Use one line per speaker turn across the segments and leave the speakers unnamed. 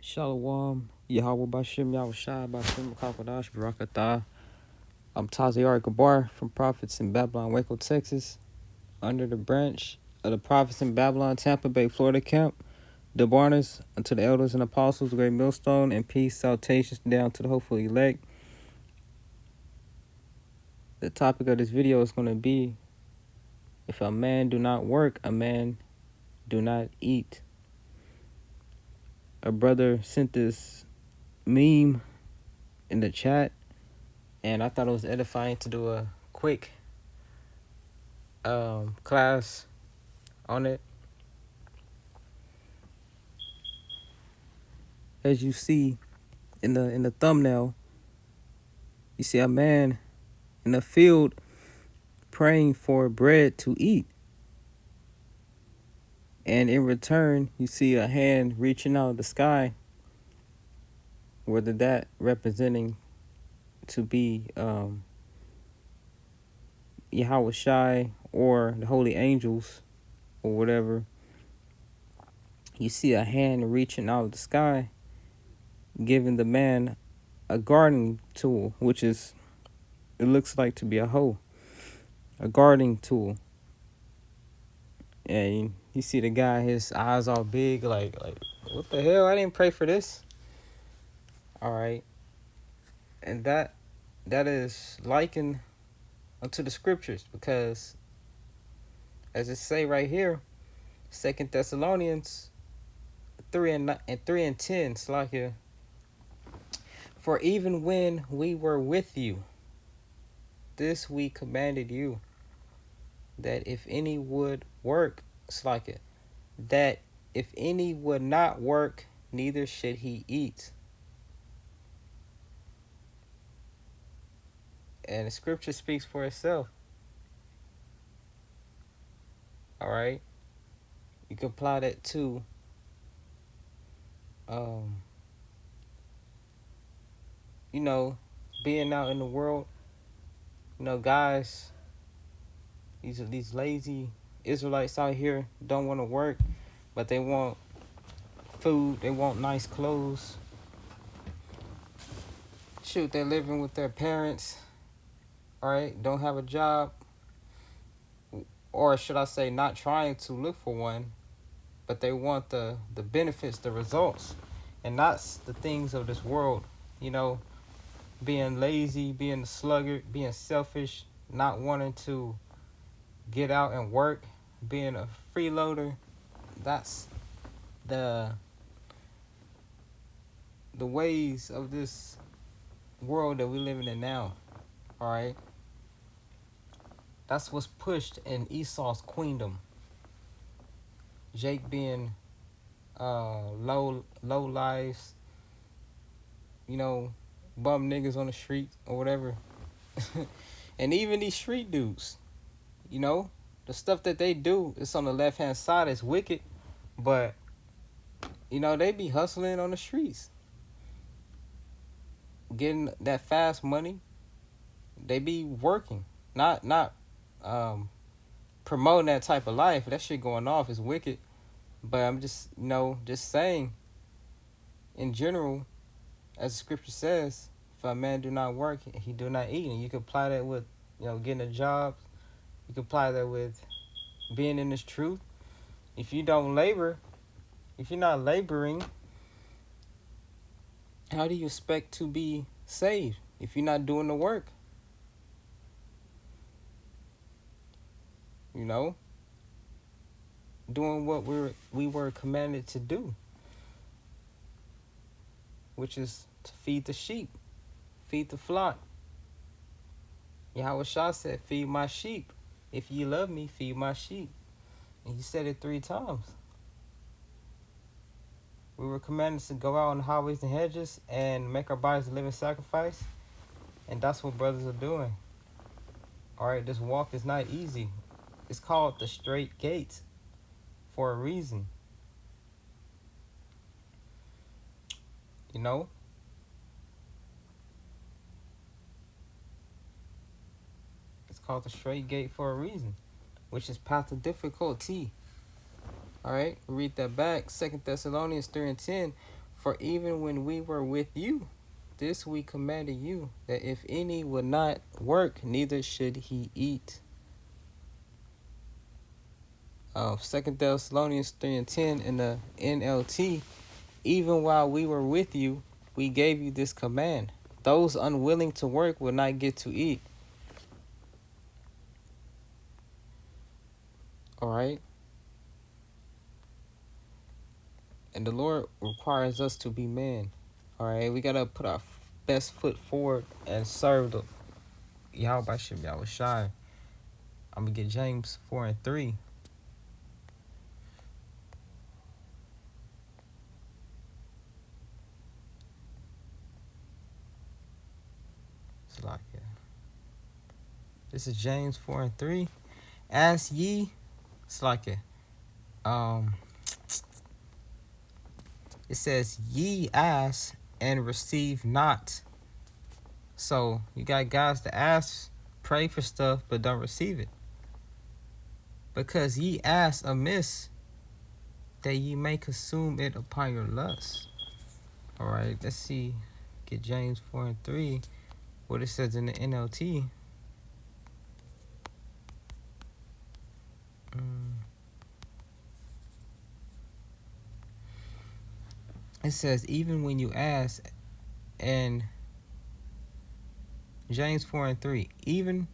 Shalom, Yahweh Bashim, Yahweh Shai, Bashim, Kakadash, Barakatah. I'm Taziar Gabar from Prophets in Babylon, Waco, Texas, under the branch of the Prophets in Babylon, Tampa Bay, Florida camp. The Barners, unto the elders and apostles, great millstone, and peace, salutations down to the hopeful elect. The topic of this video is going to be, if a man do not work, a man do not eat. A brother sent this meme in the chat, and I thought it was edifying to do a quick class on it. As you see in the thumbnail, you see a man in a field praying for bread to eat, and in return you see a hand reaching out of the sky, whether that representing to be Yahweh Shai or the holy angels or whatever. You see a hand reaching out of the sky, giving the man a gardening tool, which is, it looks like to be a hoe, a gardening tool. And you see the guy, his eyes all big, like what the hell? I didn't pray for this. All right. And that is likened unto the scriptures, because as it say right here, 2 Thessalonians 3 and 10, Slakia, for even when we were with you, this we commanded you, that if any would work, Slakia, that if any would not work, neither should he eat. And the scripture speaks for itself. All right. You can apply that to being out in the world. Guys, these lazy Israelites out here don't want to work, but they want food, they want nice clothes. Shoot, they're living with their parents, all right, don't have a job, or should I say not trying to look for one, but they want the benefits, the results, and not the things of this world, being lazy, being a sluggard, being selfish, not wanting to get out and work, being a freeloader. That's the ways of this world that we're living in now. All right. That's what's pushed in Esau's queendom. Jake being low lives, bum niggas on the street or whatever. And even these street dudes, the stuff that they do is on the left hand side is wicked, but they be hustling on the streets, getting that fast money. They be working, not promoting that type of life. That shit going off is wicked. But I'm just saying, in general, as the scripture says, if a man do not work, he do not eat. And you can apply that with, getting a job. You can apply that with being in this truth. If you don't labor, if you're not laboring, how do you expect to be saved if you're not doing the work? Doing what we were commanded to do, which is to feed the sheep, feed the flock. Yahweh Shah said, feed my sheep. If ye love me, feed my sheep. And he said it 3 times. We were commanded to go out on the highways and hedges and make our bodies a living sacrifice. And that's what brothers are doing. All right, this walk is not easy. It's called the straight gate for a reason. It's called the straight gate for a reason, which is path of difficulty. All right, read that back. 2 Thessalonians 3 and 10. For even when we were with you, this we commanded you, that if any would not work, neither should he eat. 2 Thessalonians 3 and 10 in the NLT, even while we were with you, we gave you this command. Those unwilling to work will not get to eat. All right? And the Lord requires us to be men. All right? We got to put our best foot forward and serve the Yahweh Shem Yahweh Shai. I'm going to get James 4 and 3. It's like, yeah. This is James 4 and 3. Ask ye, it's like it. It says, ye ask and receive not. So you got guys that ask, pray for stuff, but don't receive it. Because ye ask amiss, that ye may consume it upon your lust. All right, let's see. Get James 4 and 3. What it says in the NLT. It says, even when you ask, and James 4 and 3, even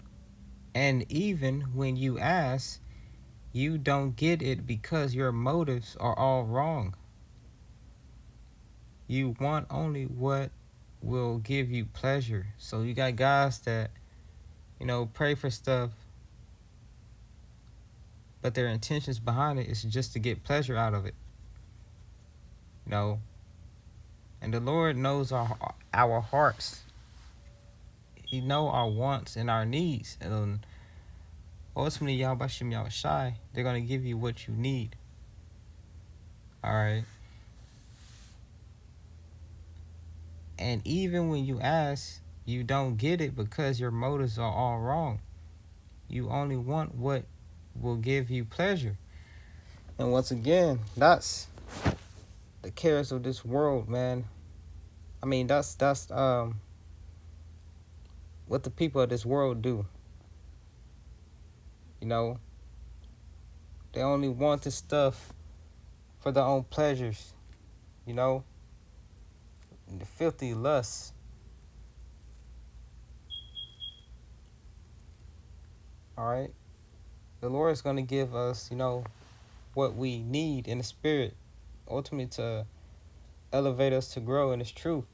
when you ask, you don't get it because your motives are all wrong. You want only what will give you pleasure. So you got guys that, pray for stuff, but their intentions behind it is just to get pleasure out of it. And the Lord knows our hearts. He knows our wants and our needs. And ultimately, Yahweh Shem Yahweh Shai, they're going to give you what you need. All right. And even when you ask, you don't get it because your motives are all wrong. You only want what will give you pleasure. And once again, that's the cares of this world, man. I mean, that's what the people of this world do. They only want this stuff for their own pleasures, the filthy lusts. All right? The Lord is going to give us, what we need in the spirit, ultimately to elevate us to grow in His truth.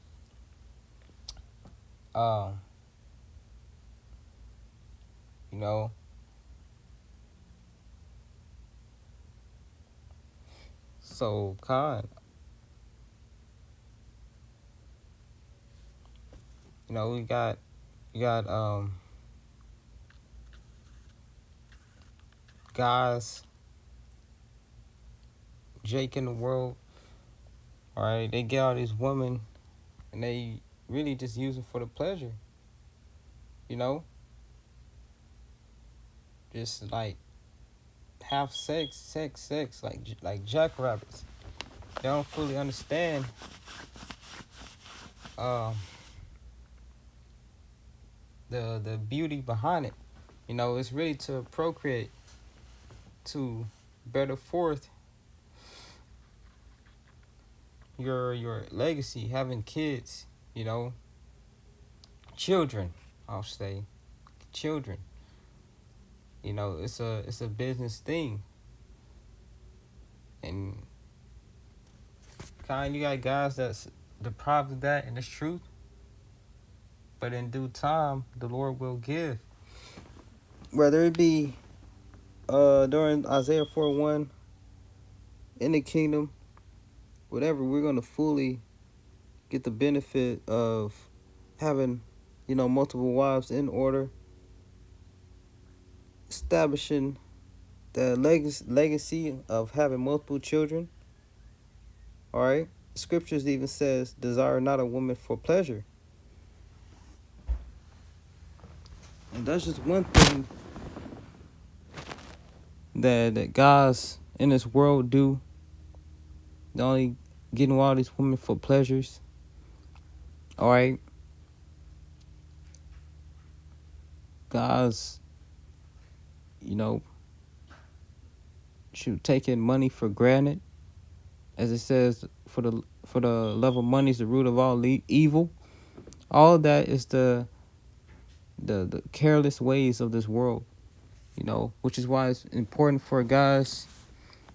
So, Khan, we got guys, Jake in the world, all right, they get all these women, and they really just use them for the pleasure, just like have sex, like jackrabbits. They don't fully understand the beauty behind it. It's really to procreate, to better forth your legacy, having kids, children, I'll say, children. It's a business thing. And you got guys that's deprived of that, and it's truth. But in due time, the Lord will give. Whether it be during Isaiah 4:1, in the kingdom, whatever, we're going to fully get the benefit of having, multiple wives in order, establishing the legacy of having multiple children. All right? Scriptures even says, desire not a woman for pleasure. And that's just one thing that guys in this world do. The only getting with all these women for pleasures. All right. Guys, you know, shoot, taking money for granted. As it says, for the love of money is the root of all evil. All of that is the careless ways of this world, which is why it's important for guys,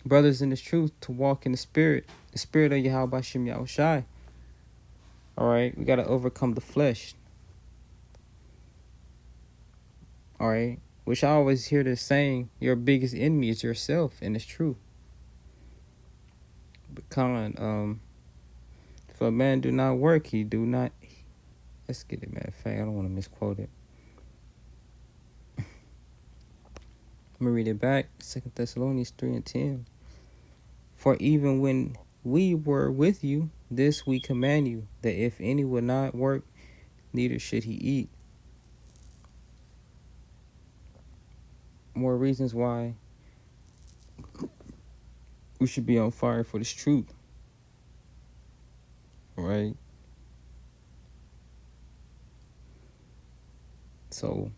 brothers in this truth, to walk in the spirit of Yahweh Shem Yahushai. All right, we got to overcome the flesh. All right, which I always hear this saying, your biggest enemy is yourself, and it's true. Because if a man do not work, he do not. Let's get it. Matter of fact, I don't want to misquote it. I'm gonna read it back. 2 Thessalonians 3:10. For even when we were with you, this we command you, that if any would not work, neither should he eat. More reasons why we should be on fire for this truth. Right? So,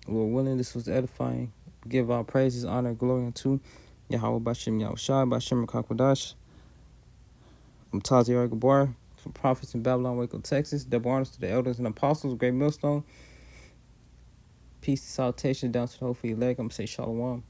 Lord willing, this was edifying. Give our praises, honor, glory unto Yahweh Bashem Yahushai, Bashem Kakwadash. I'm Tazi Gabar from Prophets in Babylon, Waco, Texas. Double honors to the elders and apostles, great millstone. Peace and salutation down to the whole for your leg. I'm going to say shalom.